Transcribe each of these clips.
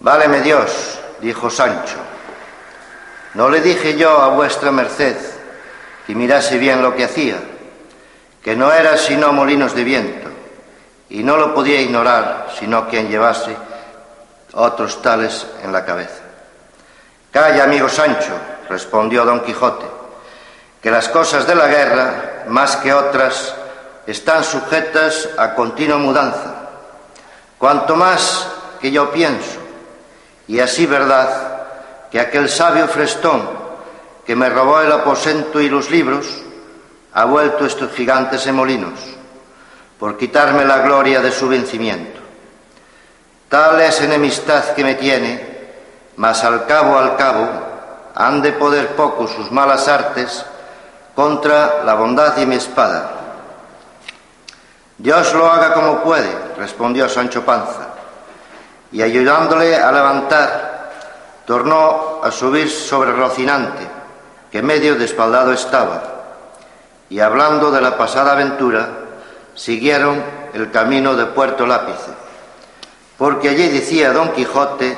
Váleme Dios, dijo Sancho, ¿no le dije yo a vuestra merced que mirase bien lo que hacía, que no era sino molinos de viento, y no lo podía ignorar sino quien llevase otros tales en la cabeza? Calla, amigo Sancho, respondió Don Quijote, que las cosas de la guerra, más que otras, están sujetas a continua mudanza, cuanto más que yo pienso, y así verdad que aquel sabio Frestón que me robó el aposento y los libros ha vuelto estos gigantes en molinos por quitarme la gloria de su vencimiento. Tal es enemistad que me tiene, mas al cabo han de poder poco sus malas artes contra la bondad de mi espada. Dios lo haga como puede, respondió Sancho Panza, y ayudándole a levantar, tornó a subir sobre Rocinante, que medio despaldado estaba, y hablando de la pasada aventura, siguieron el camino de Puerto Lápice, porque allí decía Don Quijote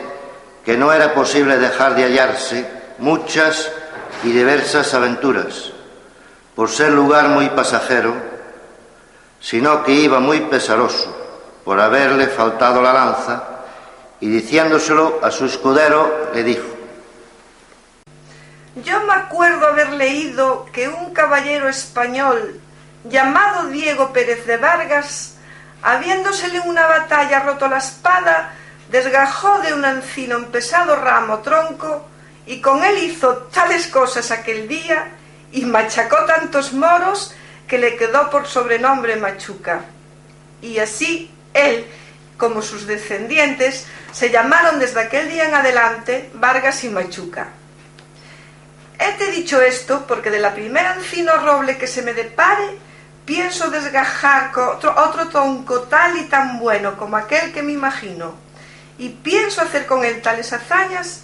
que no era posible dejar de hallarse muchas y diversas aventuras, por ser lugar muy pasajero, sino que iba muy pesaroso por haberle faltado la lanza, y diciéndoselo a su escudero le dijo: yo me acuerdo haber leído que un caballero español llamado Diego Pérez de Vargas, habiéndosele en una batalla roto la espada, desgajó de un encino un pesado ramo tronco, y con él hizo tales cosas aquel día y machacó tantos moros que le quedó por sobrenombre Machuca. Y así él, como sus descendientes, se llamaron desde aquel día en adelante Vargas y Machuca. Hete dicho esto porque de la primera encino roble que se me depare, pienso desgajar otro tronco tal y tan bueno como aquel que me imagino, y pienso hacer con él tales hazañas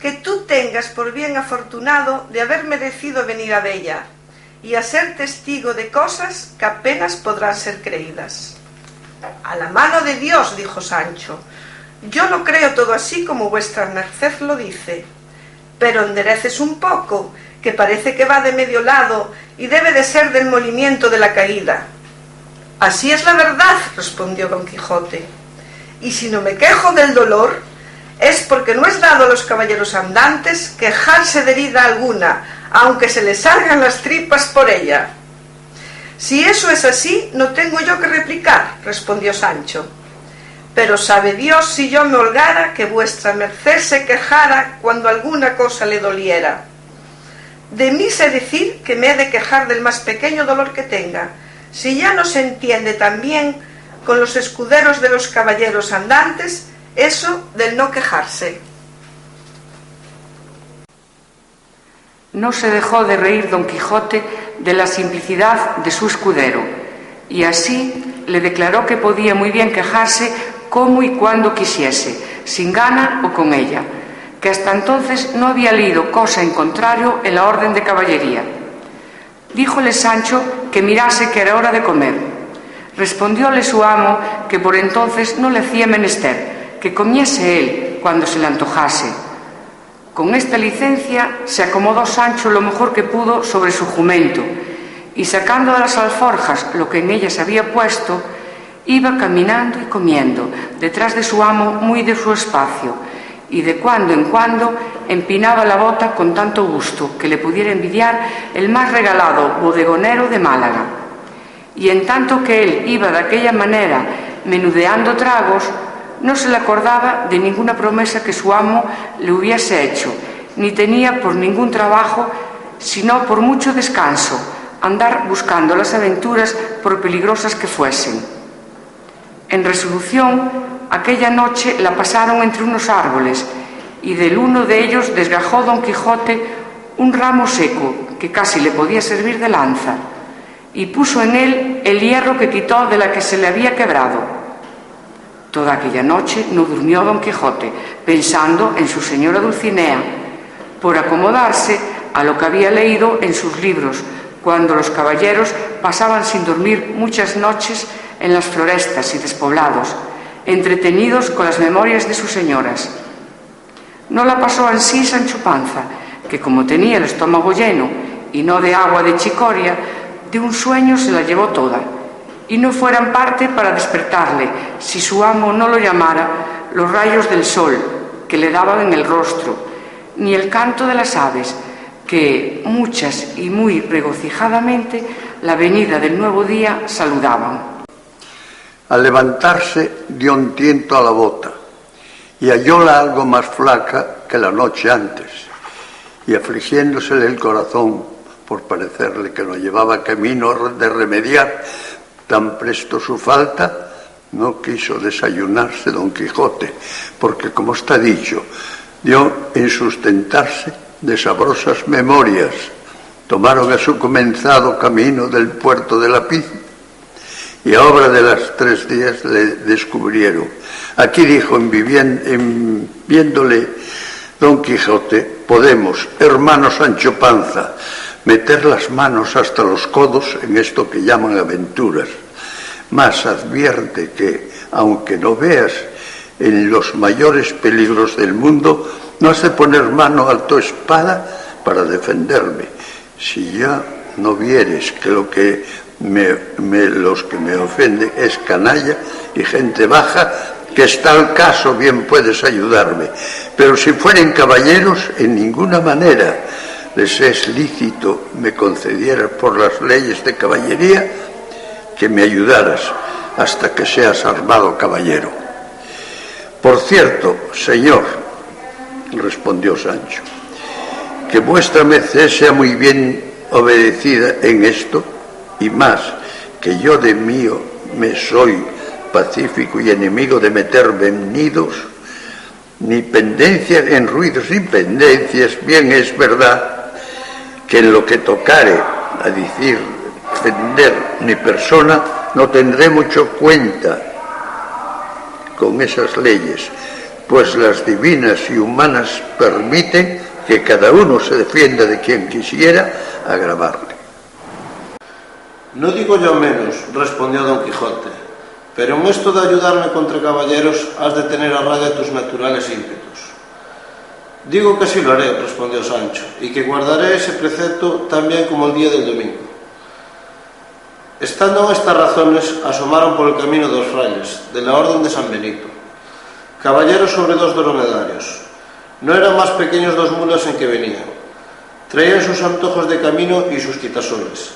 que tú tengas por bien afortunado de haber merecido venir a vella, y a ser testigo de cosas que apenas podrán ser creídas. A la mano de Dios, dijo Sancho, yo lo creo todo así como vuestra merced lo dice, pero endereces un poco, que parece que va de medio lado y debe de ser del molimiento de la caída. Así es la verdad, respondió Don Quijote, y si no me quejo del dolor, es porque no es dado a los caballeros andantes quejarse de herida alguna, aunque se les salgan las tripas por ella. Si eso es así, no tengo yo que replicar, respondió Sancho, pero sabe Dios si yo me holgara que vuestra merced se quejara cuando alguna cosa le doliera. De mí sé decir que me he de quejar del más pequeño dolor que tenga, si ya no se entiende también con los escuderos de los caballeros andantes eso del no quejarse. No se dejó de reír Don Quijote de la simplicidad de su escudero, y así le declaró que podía muy bien quejarse como y cuando quisiese, sin gana o con ella, que hasta entonces no había leído cosa en contrario en la orden de caballería. Díjole Sancho que mirase que era hora de comer. Respondióle su amo que por entonces no le hacía menester, que comiese él cuando se le antojase. Con esta licencia se acomodó Sancho lo mejor que pudo sobre su jumento, y sacando de las alforjas lo que en ellas había puesto, iba caminando y comiendo detrás de su amo muy de su espacio, y de cuando en cuando empinaba la bota con tanto gusto que le pudiera envidiar el más regalado bodegonero de Málaga. Y en tanto que él iba de aquella manera menudeando tragos, no se le acordaba de ninguna promesa que su amo le hubiese hecho, ni tenía por ningún trabajo, sino por mucho descanso, andar buscando las aventuras por peligrosas que fuesen. En resolución, aquella noche la pasaron entre unos árboles, y del uno de ellos desgajó Don Quijote un ramo seco que casi le podía servir de lanza, y puso en él el hierro que quitó de la que se le había quebrado. Toda aquella noche no durmió Don Quijote, pensando en su señora Dulcinea, por acomodarse a lo que había leído en sus libros, cuando los caballeros pasaban sin dormir muchas noches en las florestas y despoblados, entretenidos con las memorias de sus señoras. No la pasó ansí Sancho Panza, que como tenía el estómago lleno y no de agua de chicoria, de un sueño se la llevó toda, y no fueran parte para despertarle, si su amo no lo llamara, los rayos del sol que le daban en el rostro, ni el canto de las aves, que muchas y muy regocijadamente la venida del nuevo día saludaban. Al levantarse dio un tiento a la bota y hallóla algo más flaca que la noche antes, y afligiéndosele el corazón por parecerle que no llevaba camino de remediar tan presto su falta, no quiso desayunarse don Quijote, porque, como está dicho, dio en sustentarse de sabrosas memorias. Tomaron a su comenzado camino del puerto de la Piz, y a obra de las 3 días le descubrieron. Aquí dijo, viéndole don Quijote: podemos, hermano Sancho Panza, meter las manos hasta los codos en esto que llaman aventuras, mas advierte que, aunque no veas en los mayores peligros del mundo, no has de poner mano a tu espada para defenderme. Si ya no vieres que los que me ofenden es canalla y gente baja, que está al caso, bien puedes ayudarme. Pero si fueren caballeros, en ninguna manera les es lícito me concedieras por las leyes de caballería que me ayudaras hasta que seas armado caballero. Por cierto, señor, respondió Sancho, que vuestra merced sea muy bien obedecida en esto, y más que yo de mío me soy pacífico y enemigo de meterme en nidos, ni pendencia en ruidos ni pendencias. Bien es verdad que en lo que tocare a decir, defender mi persona, no tendré mucho cuenta con esas leyes, pues las divinas y humanas permiten que cada uno se defienda de quien quisiera agravarle. No digo yo menos, respondió don Quijote, pero en esto de ayudarme contra caballeros has de tener a raya tus naturales ímpetus. Digo que así lo haré, respondió Sancho, y que guardaré ese precepto tan bien como el día del domingo. Estando en estas razones, asomaron por el camino 2 frailes, de la orden de San Benito, caballeros sobre 2 dromedarios. No eran más pequeños 2 mulas en que venían. Traían sus antojos de camino y sus quitasoles.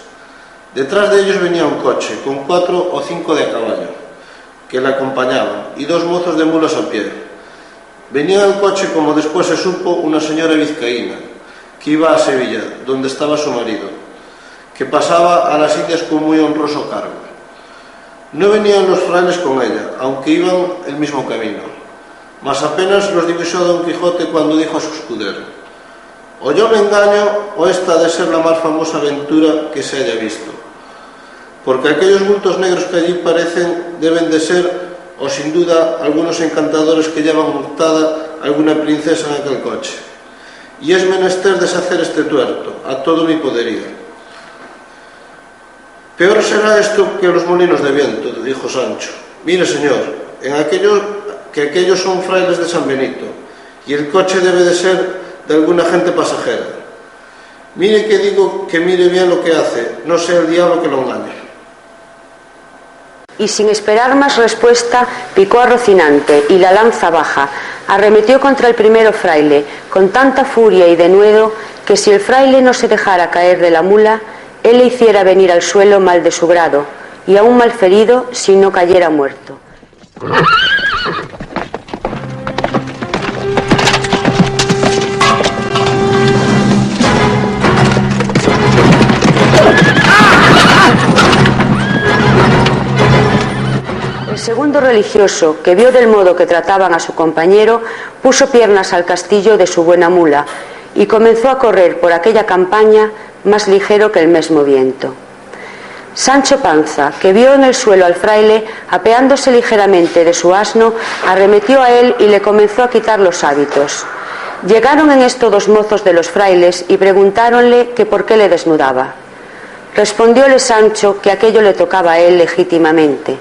Detrás de ellos venía un coche, con 4 o 5 de a caballo, que le acompañaban, y 2 mozos de mulas a pie. Venía en el coche, como después se supo, una señora vizcaína, que iba a Sevilla, donde estaba su marido, que pasaba a las Indias con muy honroso cargo. No venían los frailes con ella, aunque iban el mismo camino, mas apenas los divisó don Quijote cuando dijo a su escudero: o yo me engaño, o esta ha de ser la más famosa aventura que se haya visto, porque aquellos bultos negros que allí parecen deben de ser, o sin duda, algunos encantadores que llevan montada alguna princesa en aquel coche, y es menester deshacer este tuerto a todo mi poderío. Peor será esto que los molinos de viento, dijo Sancho. Mire, señor, aquellos son frailes de San Benito, y el coche debe de ser de alguna gente pasajera. Mire que digo que mire bien lo que hace, no sea el diablo que lo engañe. Y sin esperar más respuesta, picó a Rocinante y la lanza baja arremetió contra el primero fraile con tanta furia y denuedo que si el fraile no se dejara caer de la mula, él le hiciera venir al suelo mal de su grado, y aún mal ferido si no cayera muerto. El segundo religioso, que vio del modo que trataban a su compañero, puso piernas al castillo de su buena mula y comenzó a correr por aquella campaña más ligero que el mesmo viento. Sancho Panza, que vio en el suelo al fraile apeándose ligeramente de su asno, arremetió a él y le comenzó a quitar los hábitos. Llegaron en esto 2 mozos de los frailes y preguntáronle que por qué le desnudaba. Respondióle Sancho que aquello le tocaba a él legítimamente,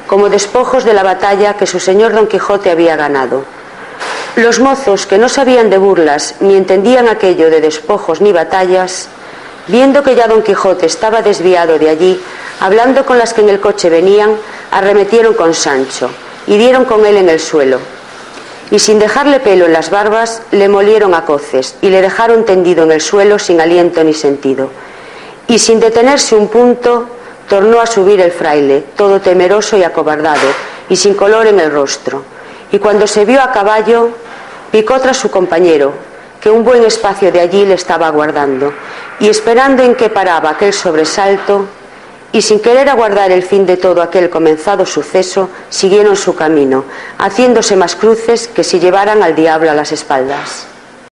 como despojos de la batalla que su señor Don Quijote había ganado. Los mozos, que no sabían de burlas ni entendían aquello de despojos ni batallas, viendo que ya Don Quijote estaba desviado de allí, hablando con las que en el coche venían, arremetieron con Sancho y dieron con él en el suelo. Y sin dejarle pelo en las barbas, le molieron a coces y le dejaron tendido en el suelo sin aliento ni sentido. Y sin detenerse un punto, tornó a subir el fraile, todo temeroso y acobardado, y sin color en el rostro. Y cuando se vio a caballo, picó tras su compañero, que un buen espacio de allí le estaba aguardando, y esperando en que paraba aquel sobresalto, y sin querer aguardar el fin de todo aquel comenzado suceso, siguieron su camino, haciéndose más cruces que si llevaran al diablo a las espaldas.